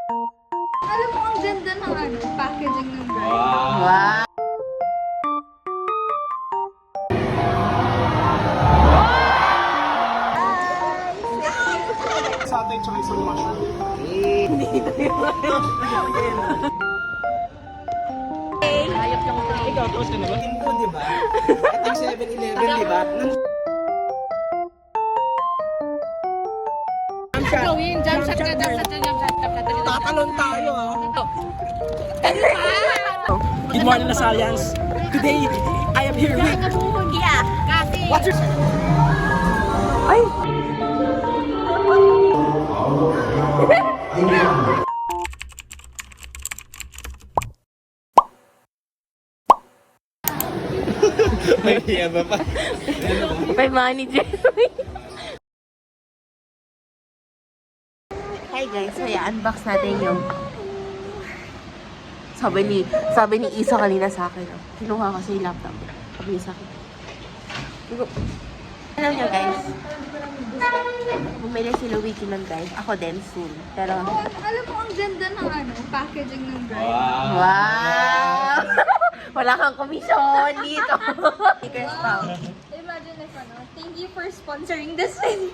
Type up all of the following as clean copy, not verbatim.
Alam mo, ang ganda ng packaging ng brand. Wow! Sa atin, tsaka isang mushroom. Hayop lang ito. Ikaw, toast ka na ba? Ito, di ba? Ito yung 7-Eleven, di ba? Gawin, jump shot ka, jump shot. Tatalon tayo, ha? Good morning, Lasalians. Today, I am here with... What's your... Ay! May hiyaba pa. May manager. Hi guys, so unbox natin yung sabi ni Isa kanina sa akin. Kinuha kasi yung laptop. Sabi niya sa akin. Alam niyo guys, bumili si Luigi ng guys. Ako din soon. Pero, Alam mo, ang ganda ng packaging ng brand. wow! Wala kang komisyon dito. Stickers pa. Imagine if thank you for sponsoring this video.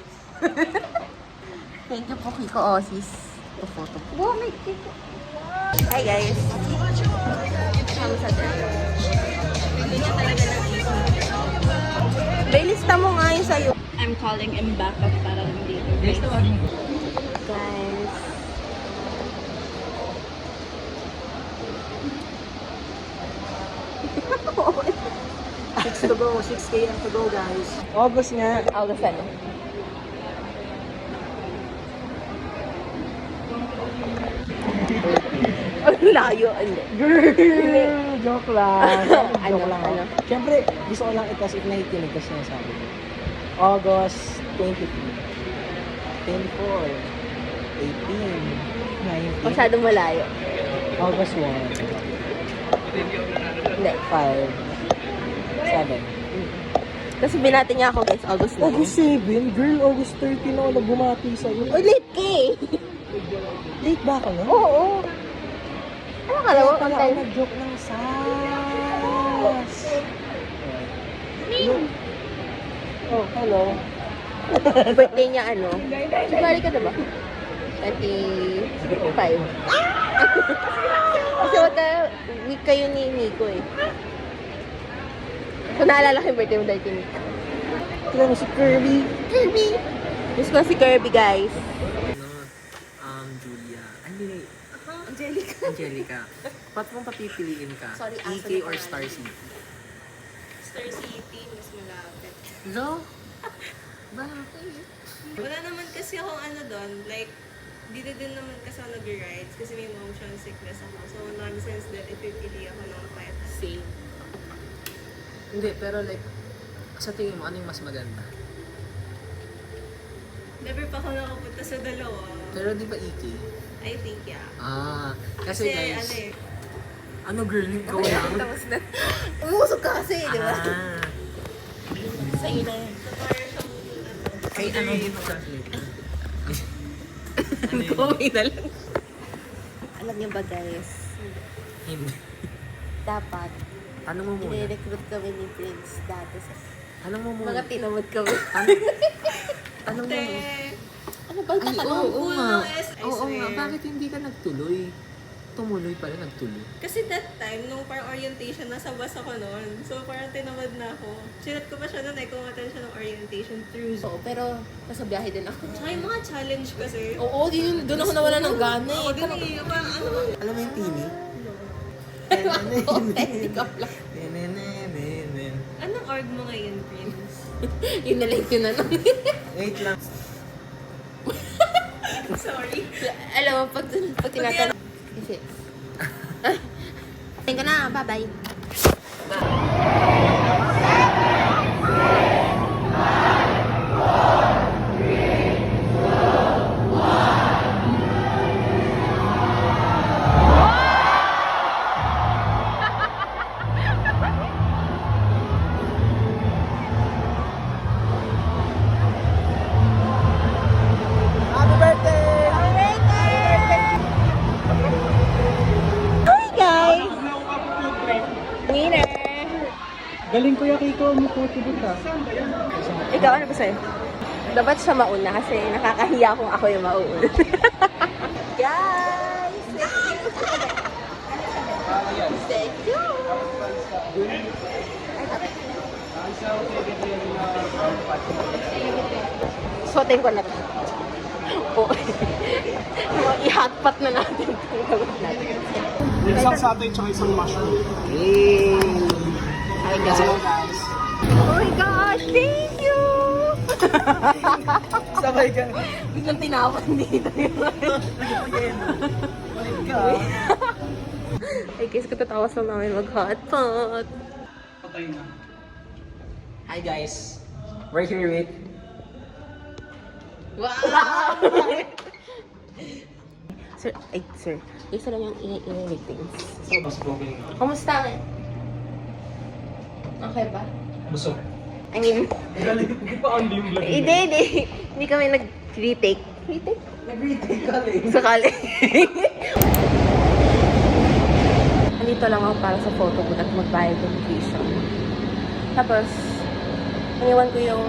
Thank you po Kiko Osis. Ito photo. Wow, may cake. Hi guys. Kami sa din. Hindi niya talaga nakita. Playlista mo nga yun sa'yo. I'm calling him back up para hindi. Guys. 6 to go, 6 km to go, guys. August nga. August ano? Ang layo. Girl! Joke lang. Ano, Joke lang. ano? Siyempre, gusto ko lang itas if nakikinig kasi sinasabi ko. August 23, 24, 18, 19, Masyadong malayo. August 1, Hindi. 5, 7. Kasi binati niya ako guys, August 9. August 7? Girl, August 13 ako nagbumati sa'yo. Uy, late ka eh. Late ba ako no? Oo. Ano ka lang? Pala ako nag-joke ng SAS. Oh, hello. Birthday niya ano? February ka na ba? 25. Kasi week kayo ni Nico eh. So naalala ko yung birthday mo dahil kay Nico. Tignan mo si Kirby. Kirby! Miss ko si Kirby guys. Julia. Hindi. Angelica. Ba't mong papipiliin ka? Sorry, EK or Star City? Star City, mas malapit. No? Bakit? Wala naman kasi akong ano doon, like, dito din naman kasi ako nag-rides kasi may motion sickness ako. So, nonsense that ipipili ako ng pet. Same. Hindi, pero like, sa tingin mo, ano yung mas maganda? Never pa ako nakapunta sa dalawa. Pero di ba EK? I think, yeah. Kasi guys, ano eh, ano girl, ikaw lang? Tapos na. Umusog ka kasi, di ba? Sa'yo na yun. Kay ano yung translate? Gawin na lang. Alam niyo ba guys, Hindi. dapat Tanong mo muna. i-recruit kami ni Prince dati sa Tanong mo muna. mga tinamad kami. Tanong mo muna. Ano bang Ay, tatanong? oo nga. I Oo nga. swear. Bakit hindi ka nagtuloy? Tumuloy pala, nagtuloy. kasi that time, nung parang orientation, nasa bus ako noon. So, parang tinamad na ako. Sinat ko pa siya noon, kumatan siya ng orientation through Zoom. Oo, pero nasa biyahe din ako. Tsaka yung mga challenge kasi. Oo, doon ako nawala ng gana Ako eh. din eh, parang ano ba? Alam mo yung tini? Ikaw lang. Anong org mo ngayon, Prince? Yun na lang yun ano. Wait lang. Sorry. Alam mo, pag tinatanong. Kasi. Tingin ko na, bye-bye. Happy birthday! Galing Kuya Kiko, may photobooth ka. Ikaw, ano ba sa'yo? Dapat siya mauna kasi nakakahiya kung ako yung mauuna. Guys! Thank you! Suotin ko na to. Oo. I-hotpot na natin itong gawin natin. Isang satay tsaka isang mushroom. Hi guys! Oh my gosh! Thank you! Sabay ka. Biglang tinawan dito yun. Ay guys, katatawas lang namin mag-hotpot. Patay na. Hi guys. We're here with... Wow! Sir. Isa lang yung ratings. Mas broken. Kamusta? Okay ba? Busog. I mean, Galing. Hindi pa on yung vlog. hindi kami nag-retake. Retake? Nag-retake ka lang. Sakali. Nandito lang ako para sa photo booth at mag-buy vacation. Tapos, iniwan ko yung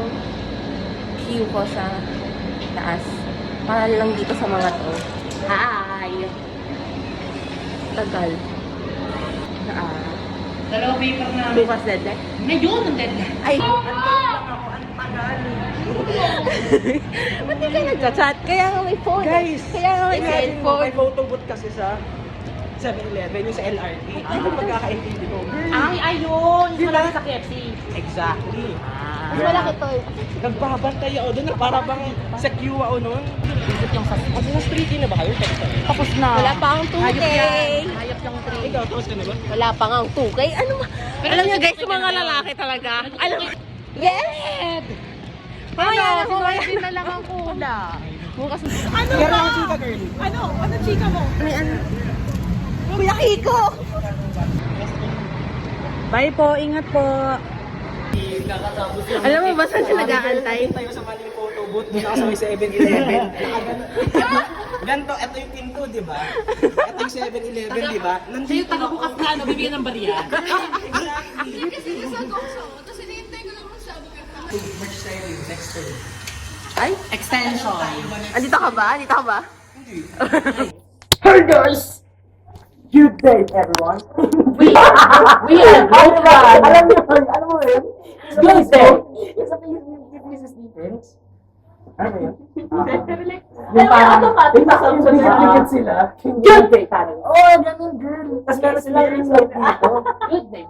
queue ko sa taas. Para lang dito sa mga to. Hi! Tagal. Dalawa paper na. Bukas deadline? Ngayon ang deadline. Ay! Ba't di kayo nagchat-chat? Kaya nga may phone. Guys! Kaya nga may Imagine mo, may cellphone. photobooth kasi sa 7-Eleven, yung sa LRT. Ano magkakaintindi ko? Ay, ayun! Di ba? Malaki sa KFC. Exactly. Mas malaki to eh. Nagbabantay ako doon na para bang sa queue ako noon. Ikot yung sa... Kasi sa street na ba kayo? Tapos na. Wala pa ang 2K. Hayop yung 3. Ikaw, tapos ka na ba? Wala pa nga ang 2K. Ano ma? Alam niyo guys, yung mga lalaki talaga. Alam Yes! Mamaya na ko. Hindi na lang ang kula. Bukas Ano ba? Chika girl. Ano chika mo? may ano. Kuya Kiko! Bye po, ingat po. Alam mo ba saan siya nag-aantay? Tayo sa maling photo booth doon ako sa may 7-Eleven. Ganto, ito yung pinto, di ba? Ito yung 7-Eleven, di ba? Sa'yo taga-bukas na ano, bibigyan ng bariya. Merch tayo yung next time. Ay? Extension. Andito ka ba? Andito ka ba? Hey guys! Good day, everyone! We are global. Alam mo yun? Good day! Yung sa Mrs. Defense. Ano ba yun? Yung parang, yung nasa sila. Good day, parang. Oh, ganun, girl. Tapos meron sila yung slide dito. Good day.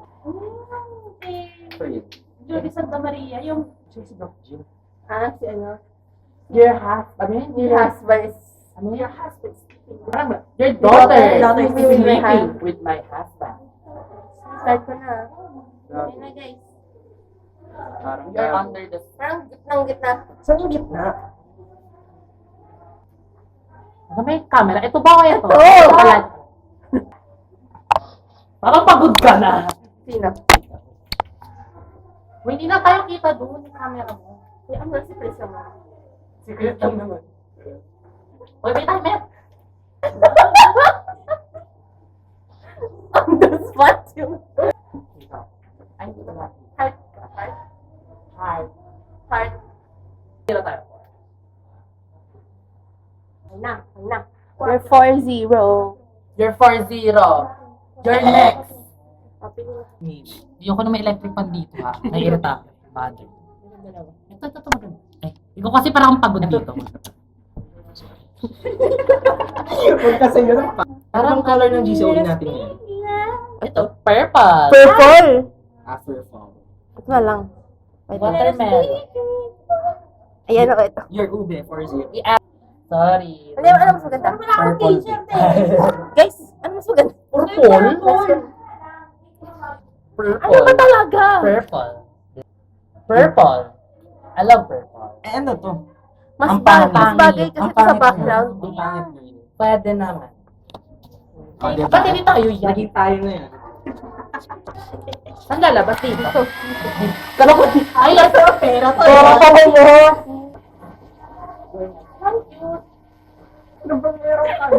Sorry. Judy Santa Maria, yung... Si Doc Jill. Ah, si ano? Your husband. Your husband is... Ano your husband? Parang ba? Your Daughter. daughter is With my sleeping husband. with my husband. Start ko na. Ayun na guys. Parang You're under the... Parang gitnang-gitna. Saan yung gitna? Ano may camera? Ito ba kaya to? Ito! Wala. Parang pagod ka na. Sino? Uy, hindi na tayo kita doon yung camera mo. Ay, ang nasa presa mo. Secret lang naman. Uy, may timer. On the spot yung... Ay, hindi na. Heart. Heart. Heart. Heart. Hindi na tayo. Ay na. We're 4-0. You're 4-0. You're next. Maybe. Yung ko na may electric fan dito ha. Naiirita ako. Mother. Ito maganda. Eh, ikaw kasi parang pagod dito. Huwag kasi yun ang parang color ng GCOE natin yan. Ito, purple. Purple! After fall. Ito na lang. Watermelon. Ayan ako ito. Your ube, 4-0. Sorry. Ano mas maganda? Purple. Guys, ano mas maganda? Purple? Purple. Ano ba talaga? Purple. Purple. I love purple. Eh ano to? Mas Ang pangit. bagay kasi Ang ito sa pangit background. na yun. Ang pangit na yun. Pwede naman. O, diba? Ba't hindi tayo yan? Naging tayo na yan. Saan lalabas dito? Kala ko di. Ay, ito pera to. Ano ba meron tayo?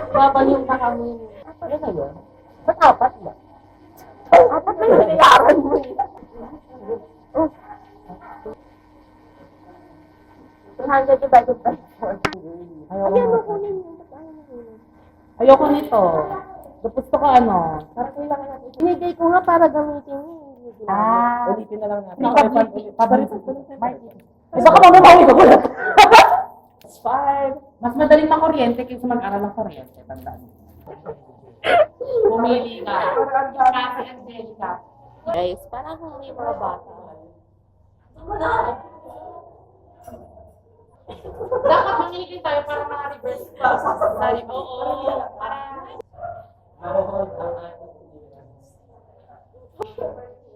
Babaliw na kami. Ano na yun? Ba't apat ba? Apat Ayoko nito. Gusto ko ano. Parang kailangan natin. Binigay ko nga para gamitin yun. Ulitin na lang natin. Paborito. Eh, baka mamamali ko pala. It's fine. Mas madaling makuryente kaysa mag-aral ng kuryente. Tandaan mo. Pumili ka. Kasi Angelica. Guys, parang kung may mga bata. Dapat mamili tayo para maka-reverse class. Oo. Para...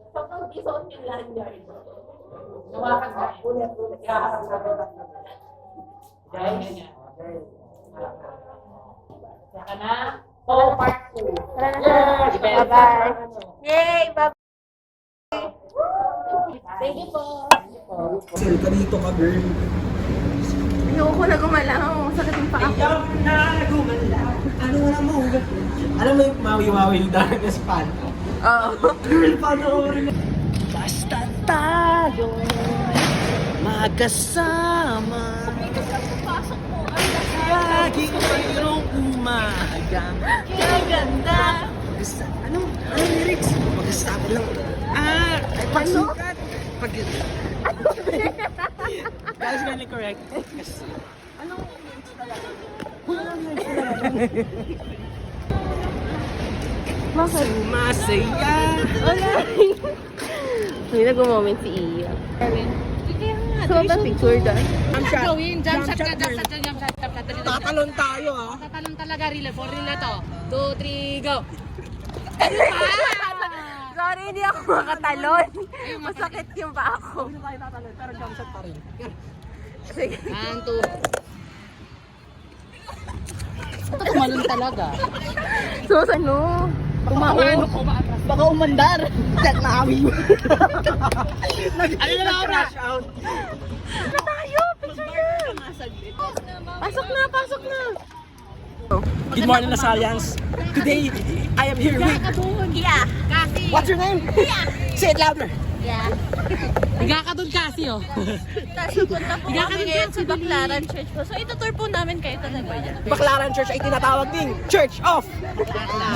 Pagkang isuot yung lanyard. Gawa ka sa ulit. Gaya ganyan. Saka na. Oh, part 2. Tara na. Bye-bye. Yay! Bye-bye. Thank you po. Sel ka dito ka, girl. Ayoko na gumalaw. Sakit yung paa ko. Ayaw na gumalaw. Ano na mo? Alam mo yung mawi-mawi yung dahil na span? Oo. Girl, panoorin mo. Basta tayo magkasama. Laging mayroong umagang kaganda. Anong lyrics? Magkasama lang. Pagsukat. That is really correct. Yes. Anong lyrics talaga? Walang lyrics talaga. Sumasaya. Wala. Hindi na gumoment si Iya. So, the picture dyan. Gawin, jump shot ka, jump shot. Tatalon tayo, ha? Tatalon talaga, relay. For relay to. 2, 3, go. Sorry, hindi ako makatalon. Masakit yung paa ko. Hindi tayo tatalon, pero jump shot pa rin. Sige. 1, 2. Tumalon talaga. So, ano? Kumano ko Baka umandar. Set na awi mo. Ano na ako rush out? na tayo! Picture na! Pasok na! Pasok na! Good morning, Lasalians. Today, I am here with... Yeah! What's your name? Say it louder. Yeah. Higa ka dun kasi, oh. Tapos pupunta po kami ngayon sa Baclaran Church po. So, itutour po namin kayo talaga yan. Baclaran Church ay tinatawag ding Church of...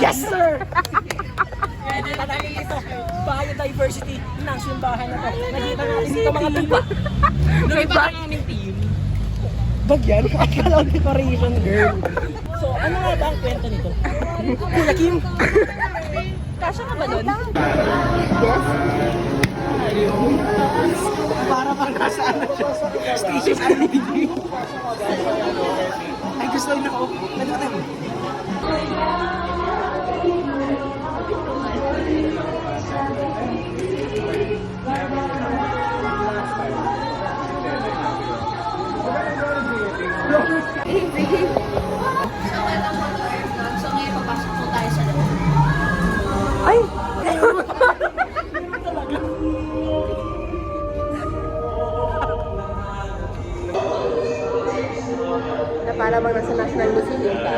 Yes, sir! Tatangin ito, biodiversity ng simbahan na to. Nakita natin dito mga tuba. Nakita ang aming team. Bagyan? Akala ko decoration, girl. So, ano nga ba ang kwento nito? Kuya Kim? Kasya ka ba doon? Yes? Para bang nasa ano siya? Station ID. Ay, gusto rin ako. Nagkata mo. So, ngayon papasok po tayo sa loob. Ay! na para bang nasa National Museum ka.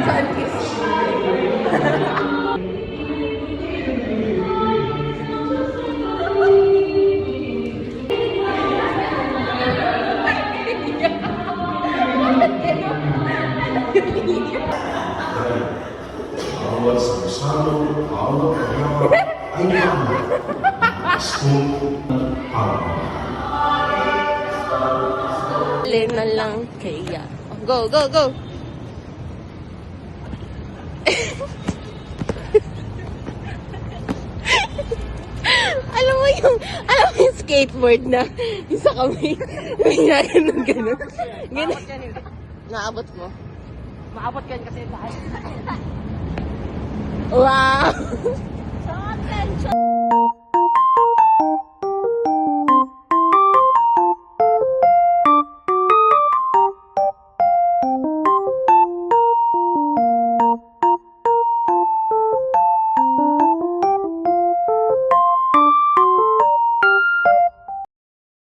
Saan kiss? Lena lang kaya. Go, go, go! alam mo yung skateboard na yung sa kamay. May ganun. Ganun. Naabot mo. Maabot ka kasi dahil. Wow! So, attention!